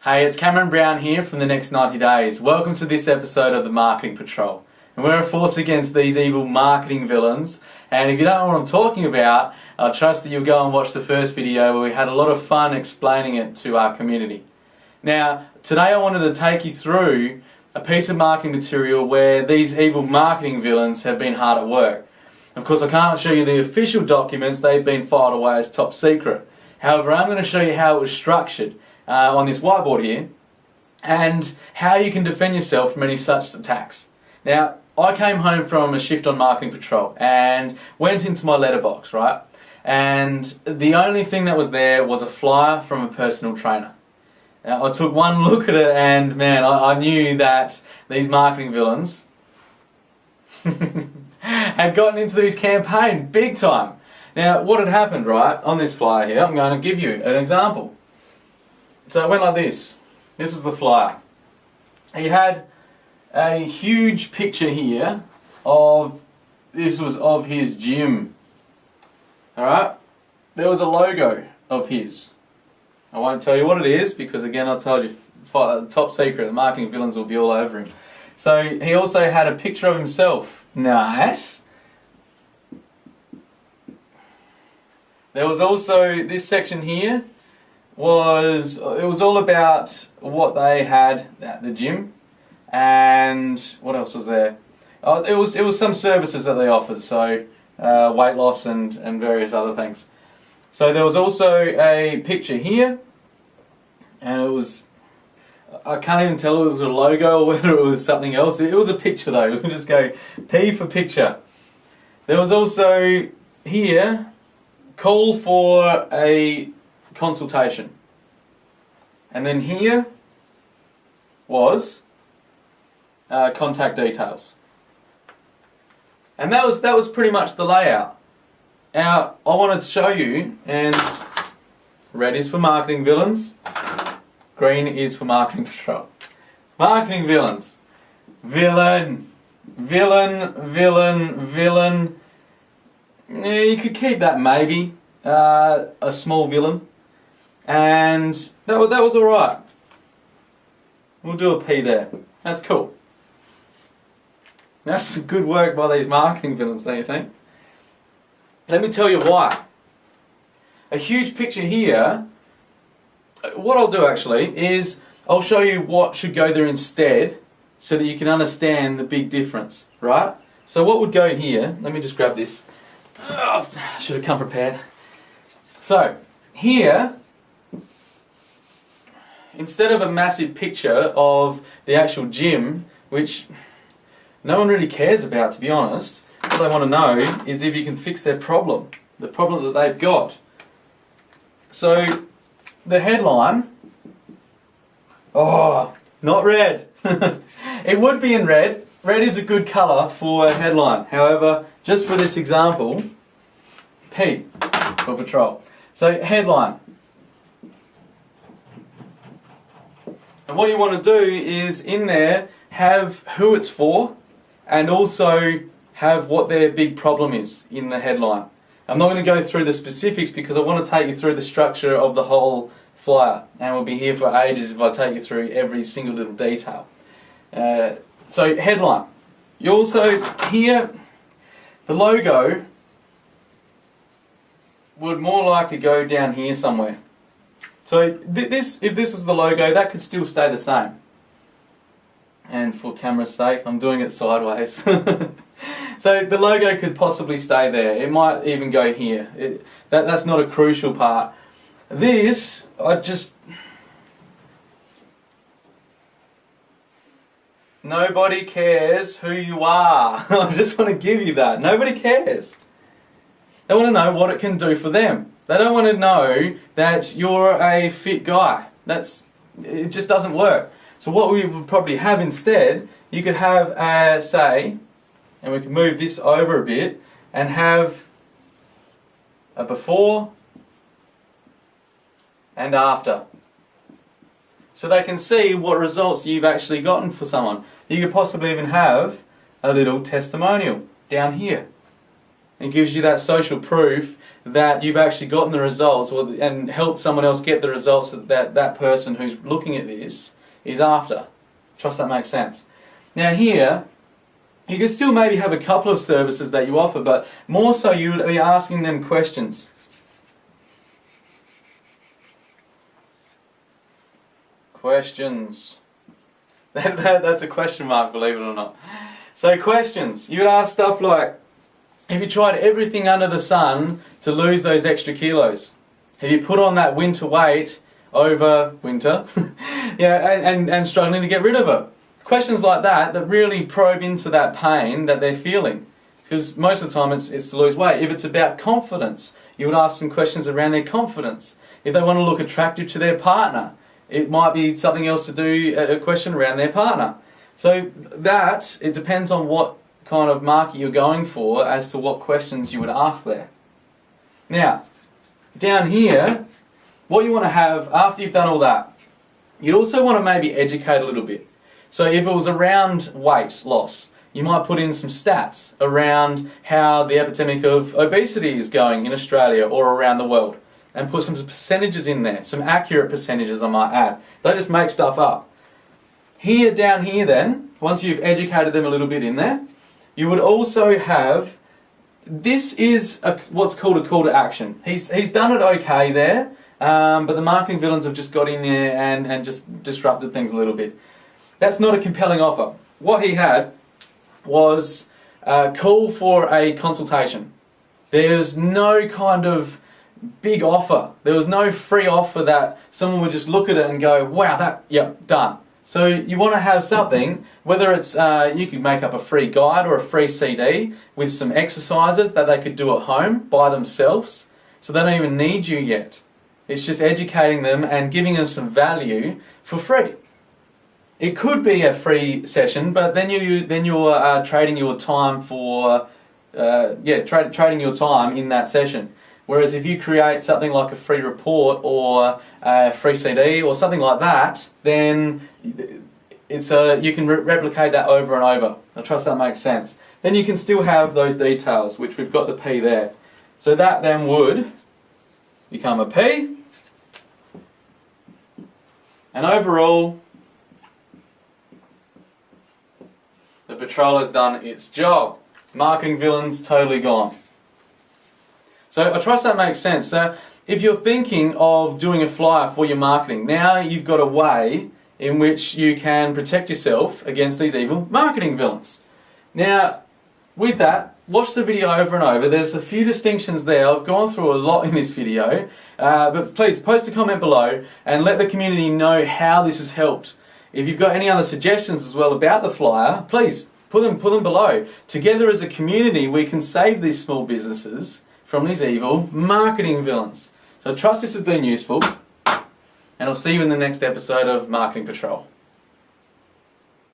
Hey, it's Cameron Brown here from The Next 90 Days. Welcome to this episode of the Marketing Patrol. And we're a force against these evil marketing villains. And if you don't know what I'm talking about, I trust that you'll go and watch the first video where we had a lot of fun explaining it to our community. Now, today I wanted to take you through a piece of marketing material where these evil marketing villains have been hard at work. Of course, I can't show you the official documents, they've been filed away as top secret. However, I'm going to show you how it was structured on this whiteboard here and how you can defend yourself from any such attacks. Now, I came home from a shift on Marketing Patrol and went into my letterbox, right? And the only thing that was there was a flyer from a personal trainer. Now, I took one look at it and man, I knew that these marketing villains had gotten into this campaign big time. Now, what had happened, right, on this flyer here, I'm going to give you an example. So it went like this. This was the flyer. He had a huge picture here of, this was of his gym. Alright? There was a logo of his. I won't tell you what it is because again I told you, top secret, the marketing villains will be all over him. So he also had a picture of himself. Nice. There was also this section here was all about what they had at the gym, and what else was there? Oh, it was some services that they offered, so weight loss and various other things. So there was also a picture here, and it was, I can't even tell if it was a logo or whether it was something else. It was a picture though. We'll just go P for picture. There was also here, call for a consultation. And then here was contact details. And that was pretty much the layout. Now, I wanted to show you, and red is for marketing villains, green is for marketing patrol. Marketing villains. Villain. Villain, villain, villain. Yeah, you could keep that maybe. A small villain. And that was alright. We'll do a P there. That's cool. That's some good work by these marketing villains, don't you think? Let me tell you why. A huge picture here, what I'll do actually is I'll show you what should go there instead so that you can understand the big difference, right? So what would go here, let me just grab this. Oh, should have come prepared. So, here, instead of a massive picture of the actual gym, which no one really cares about, to be honest, what they want to know is if you can fix their problem, the problem that they've got. So, the headline, oh, not red. It would be in red. Red is a good colour for a headline. However, just for this example, P for patrol. So, headline. And what you want to do is, in there, have who it's for and also have what their big problem is in the headline. I'm not going to go through the specifics because I want to take you through the structure of the whole flyer, and we'll be here for ages if I take you through every single little detail. So headline. You also, here, the logo would more likely go down here somewhere. So if this is the logo, that could still stay the same. And for camera's sake, I'm doing it sideways. So the logo could possibly stay there. It might even go here. That's not a crucial part. This, nobody cares who you are. I just want to give you that. Nobody cares. They want to know what it can do for them. They don't want to know that you're a fit guy. It just doesn't work. So what we would probably have instead, you could have, say, and we can move this over a bit, and have a before and after. So they can see what results you've actually gotten for someone. You could possibly even have a little testimonial down here. and gives you that social proof that you've actually gotten the results and helped someone else get the results that person who's looking at this is after. Trust that makes sense. Now here, you can still maybe have a couple of services that you offer, but more so you would be asking them questions. Questions. That's a question mark, believe it or not. So questions. You would ask stuff like, have you tried everything under the sun to lose those extra kilos? Have you put on that winter weight over winter and struggling to get rid of it? Questions like that really probe into that pain that they're feeling. Because most of the time it's to lose weight. If it's about confidence, you would ask some questions around their confidence. If they want to look attractive to their partner, it might be something else to do, a question around their partner. So it depends on what kind of market you're going for as to what questions you would ask there. Now, down here, what you want to have after you've done all that, you'd also want to maybe educate a little bit. So if it was around weight loss, you might put in some stats around how the epidemic of obesity is going in Australia or around the world, and put some percentages in there, some accurate percentages I might add. Don't just make stuff up. Down here then, once you've educated them a little bit in there, you would also have, this is what's called a call to action. He's done it okay there, but the marketing villains have just got in there and just disrupted things a little bit. That's not a compelling offer. What he had was a call for a consultation. There's no kind of big offer. There was no free offer that someone would just look at it and go, wow, yep, done. So you want to have something, whether it's, you could make up a free guide or a free CD with some exercises that they could do at home by themselves, so they don't even need you yet. It's just educating them and giving them some value for free. It could be a free session, but then you're trading your time for, trading your time in that session. Whereas if you create something like a free report or a free CD or something like that, then you can replicate that over and over. I trust that makes sense. Then you can still have those details, which we've got the P there. So that then would become a P. And overall, the patrol has done its job. Marketing villains totally gone. So I trust that makes sense. So if you're thinking of doing a flyer for your marketing, now you've got a way in which you can protect yourself against these evil marketing villains. Now, with that, watch the video over and over. There's a few distinctions there. I've gone through a lot in this video, but please post a comment below and let the community know how this has helped. If you've got any other suggestions as well about the flyer, please put them below. Together as a community, we can save these small businesses from these evil marketing villains. So I trust this has been useful, and I'll see you in the next episode of Marketing Patrol.